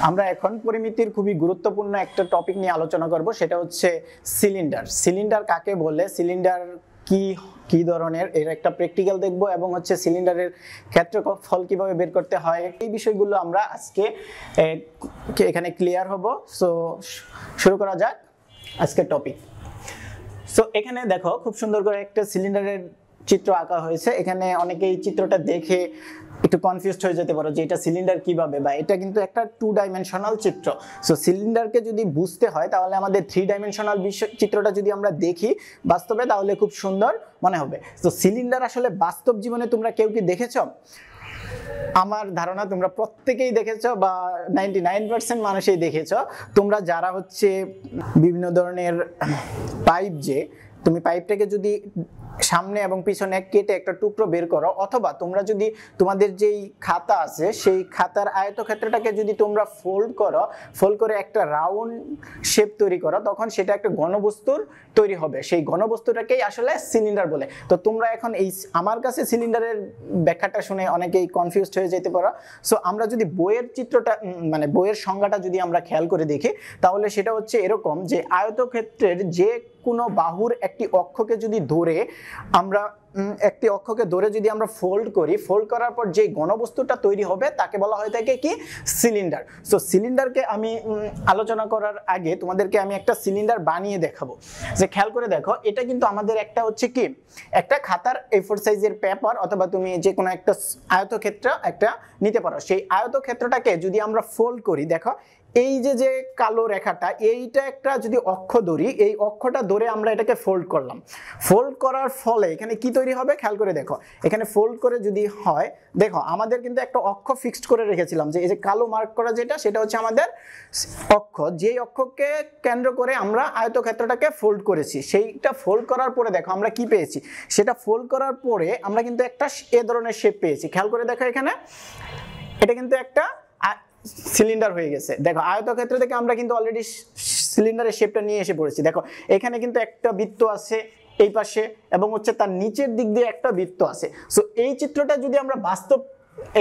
আমরা এখন পরিমিতির খুবই গুরুত্বপূর্ণ একটা টপিক নিয়ে আলোচনা করব, সেটা হচ্ছে সিলিন্ডার। সিলিন্ডার কাকে বলে, সিলিন্ডার কি কি ধরনের, এর একটা প্র্যাকটিক্যাল দেখব এবং হচ্ছে সিলিন্ডারের ক্ষেত্রফল কিভাবে বের করতে হয়, এই বিষয়গুলো আমরা আজকে এখানে ক্লিয়ার হব। সো শুরু করা যাক আজকের টপিক। সো এখানে দেখো খুব সুন্দর করে একটা সিলিন্ডারের চিত্র আঁকা হয়েছে। এখানে অনেকে এই চিত্রটা দেখে একটু কনফিউজড হয়ে যেতে পারো যে এটা সিলিন্ডার কিভাবে, বা এটা কিন্তু একটা 2 ডাইমেনশনাল চিত্র। সো সিলিন্ডারকে যদি বুঝতে হয় তাহলে আমাদের 3 ডাইমেনশনাল চিত্রটা যদি আমরা দেখি বাস্তবে তাহলে খুব সুন্দর মনে হবে। তো সিলিন্ডার আসলে বাস্তব জীবনে তোমরা কেউ কি দেখেছো? আমার ধারণা তোমরা প্রত্যেকেই দেখেছো, বা 99% মানুষই দেখেছো। তোমরা যারা হচ্ছে বিভিন্ন ধরনের পাইপ, যে তুমি পাইপটাকে যদি সামনে এবং পিছনে কেটে একটা টুকরো বের করো, অথবা তোমরা যদি তোমাদের যেই খাতা আছে সেই খাতার আয়তক্ষেত্রটাকে যদি তোমরা ফোল্ড করে একটা রাউন্ড শেপ তৈরি করো, তখন সেটা একটা ঘনবস্তুর তৈরি হবে। সেই ঘনবস্তুটাকেই আসলে সিলিন্ডার বলে। তো তোমরা এখন এই আমার কাছে সিলিন্ডারের ব্যাখ্যাটা শুনে অনেকেই কনফিউজড হয়ে যেতে পারো। সো আমরা যদি বইয়ের চিত্রটা মানে বইয়ের সংজ্ঞাটা যদি আমরা খেয়াল করে দেখি তাহলে সেটা হচ্ছে এরকম, যে আয়তক্ষেত্রের যে কোনো বাহুর একটি অক্ষকে যদি ধরে আমরা যদি আমরা ফোল্ড করার পর যে ঘনবস্তুটা তৈরি হবে তাকে বলা হয়ে থাকে কি, সিলিন্ডার। সো সিলিন্ডারকে আমি আলোচনা করার আগে তোমাদেরকে আমি একটা সিলিন্ডার বানিয়ে দেখাবো। যে খেয়াল করে দেখো, এটা কিন্তু আমাদের একটা হচ্ছে কি, একটা খাতার A4 সাইজের পেপার, অথবা তুমি যে কোনো একটা আয়তক্ষেত্র একটা নিতে পারো। সেই আয়তক্ষেত্রটাকে যদি আমরা ফোল্ড করি, দেখো এই যে কালো রেখাটা, এইটা একটা যদি অক্ষ ধরি, এই অক্ষটা ধরে আমরা এটাকে ফোল্ড করলাম। ফোল্ড করার ফলে এখানে কি তৈরি হবে খেয়াল করে দেখো। এখানে ফোল্ড করে যদি হয়, দেখো আমাদের কিন্তু একটা অক্ষ ফিক্সড করে রেখেছিলাম, যে এই যে কালো মার্ক করা সেটা হচ্ছে আমাদের অক্ষ। যেই অক্ষকে কেন্দ্র করে আমরা আয়তক্ষেত্রটাকে ফোল্ড করেছি, সেইটা ফোল্ড করার পরে দেখো আমরা কি পেয়েছি। সেটা ফোল্ড করার পরে আমরা কিন্তু একটা এ ধরনের শেপ পেয়েছি। খেয়াল করে দেখো, এখানে এটা কিন্তু একটা সিলিন্ডার হয়ে গেছে। দেখো আয়তক্ষেত্র থেকে আমরা কিন্তু অলরেডি সিলিন্ডারের শেপটা নিয়ে এসে পড়েছি। দেখো এখানে কিন্তু একটা বৃত্ত আছে এই পাশে, এবং হচ্ছে তার নিচের দিক দিয়ে একটা বৃত্ত আছে। সো এই চিত্রটা যদি আমরা বাস্তব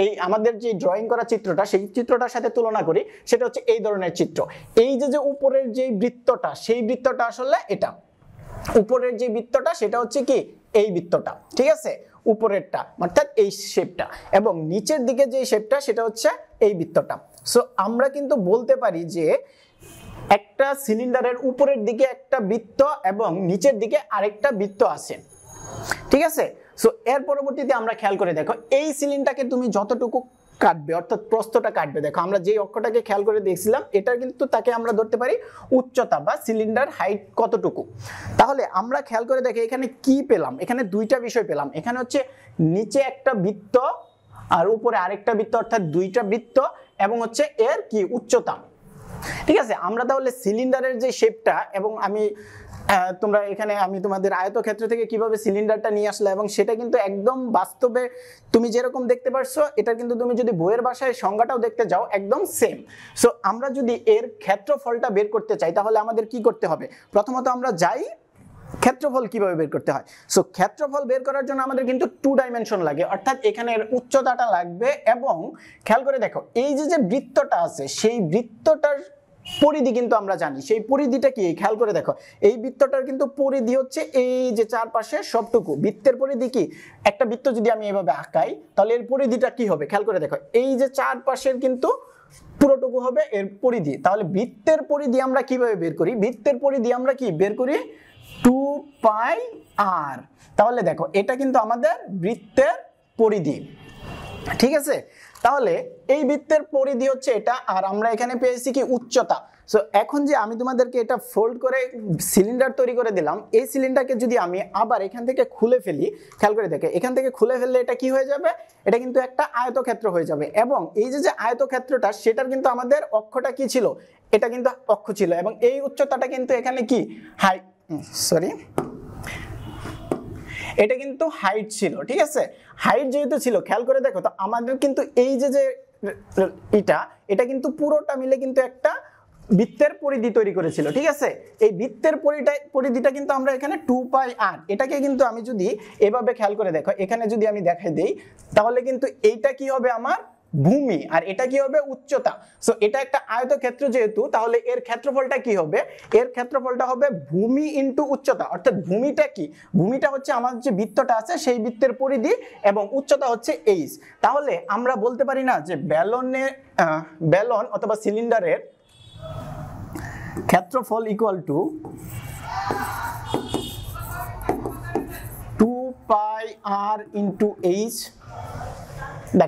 এই আমাদের যে ড্রয়িং করা চিত্রটা, সেই চিত্রটার সাথে তুলনা করি, সেটা হচ্ছে এই ধরনের চিত্র। এই যে উপরের যে বৃত্তটা, সেই বৃত্তটা আসলে এটা, উপরের যে বৃত্তটা সেটা হচ্ছে কি এই বৃত্তটা, ঠিক আছে, উপরেরটা অর্থাৎ এই শেপটা, এবং নিচের দিকে যে শেপটা সেটা হচ্ছে এই বৃত্তটা। সো আমরা কিন্তু বলতে পারি যে একটা সিলিন্ডারের উপরের দিকে একটা বৃত্ত এবং নিচের দিকে আরেকটা বৃত্ত আছে, ঠিক আছে। সো এর পরবর্তীতে আমরা খেয়াল করে দেখো, এই সিলিন্ডারকে তুমি যতটুকু কাটবে, অর্থাৎ প্রস্থটা কাটবে, দেখো আমরা যে অক্ষটাকে খেয়াল করে দেখছিলাম, এটা কিন্তু তাকে আমরা ধরতে পারি উচ্চতা বা সিলিন্ডার হাইট কতটুকু। তাহলে আমরা খেয়াল করে দেখি এখানে কি পেলাম, এখানে দুইটা বিষয় পেলাম। এখানে হচ্ছে নিচে একটা বৃত্ত আর উপরে আরেকটা বৃত্ত, অর্থাৎ দুইটা বৃত্ত, এবং হচ্ছে এর কি উচ্চতা, ঠিক আছে। আমরা তাহলে সিলিন্ডারের যে শেপটা, এবং তোমরা এখানে আমি তোমাদের আয়তক্ষেত্র থেকে কিভাবে সিলিন্ডারটা নিয়ে আসলে, এবং সেটা কিন্তু একদম বাস্তবে তুমি যেরকম দেখতে পারছো, এটা কিন্তু তুমি যদি বইয়ের ভাষায় সংজ্ঞাটাও দেখতে যাও একদম সেম। সো আমরা যদি এর ক্ষেত্রফলটা বের করতে চাই তাহলে আমাদের কি করতে হবে? প্রথমত আমরা যাই ক্ষেত্রফল কিভাবে বের করতে হয়। সো ক্ষেত্রফল বের করার জন্য আমাদের কিন্তু 2 ডাইমেনশন লাগে, অর্থাৎ এখানে উচ্চতাটা লাগবে, এবং খেয়াল করে দেখো এই যে বৃত্তটা আছে সেই বৃত্তটার পরিধি কিন্তু আমরা জানি। সেই পরিধিটা কি খেয়াল করে দেখো, এই বৃত্তটার কিন্তু পরিধি হচ্ছে এই যে চারপাশে সবটুকু। বৃত্তের পরিধি কি, একটা বৃত্ত যদি আমি এভাবে আঁকাই তাহলে এর পরিধিটা কি হবে খেয়াল করে দেখো, এই যে চারপাশের কিন্তু পুরোটুকু হবে এর পরিধি। তাহলে বৃত্তের পরিধি আমরা কিভাবে বের করি? বৃত্তের পরিধি আমরা কি বের করি, 2πr। তাহলে দেখো এটা কিন্তু আমাদের বৃত্তের পরিধি, ঠিক আছে। তাহলে এই বৃত্তের পরিধি হচ্ছে এটা, আর আমরা এখানে পেয়েছি কি উচ্চতা। সো এখন যে আমি তোমাদেরকে এটা ফোল্ড করে সিলিন্ডার তৈরি করে দিলাম, এই সিলিন্ডারকে যদি আমি আবার এখান থেকে খুলে ফেলি, খেয়াল করে দেখে এখান থেকে খুলে ফেললে এটা কি হয়ে যাবে, এটা কিন্তু একটা আয়তক্ষেত্র হয়ে যাবে। এবং এই যে আয়তক্ষেত্রটা, সেটার কিন্তু আমাদের অক্ষটা কি ছিল, এটা কিন্তু অক্ষ ছিল, এবং এই উচ্চতাটা কিন্তু এখানে কি এটা কিন্তু হাইট ছিল, ঠিক আছে। হাইট যেহেতু ছিল, খেয়াল করে দেখো তো আমাদের কিন্তু এই যে এটা কিন্তু পুরোটা মিলে কিন্তু একটা বৃত্তের পরিধি তৈরি করেছিল, ঠিক আছে। এই বৃত্তের পরিধিটা কিন্তু আমরা এখানে 2πr, এটাকে কিন্তু আমি যদি এভাবে খেয়াল করে দেখো, এখানে যদি আমি দেখাই দেই তাহলে কিন্তু এইটা কি হবে, আমার ভূমি আর এটা কি হবে উচ্চতা। সো এটা একটা আয়তক্ষেত্র যেহেতু, তাহলে এর ক্ষেত্রফলটা কি হবে, এর ক্ষেত্রফলটা হবে ভূমি ইনটু উচ্চতা। অর্থাৎ ভূমিটা কি, ভূমিটা হচ্ছে আমার যে বৃত্তটা আছে সেই বৃত্তের পরিধি এবং উচ্চতা হচ্ছে এইচ। তাহলে আমরা বলতে পারি না যে ব্যালন অথবা সিলিন্ডারের ক্ষেত্রফল equal to 2 pi r into H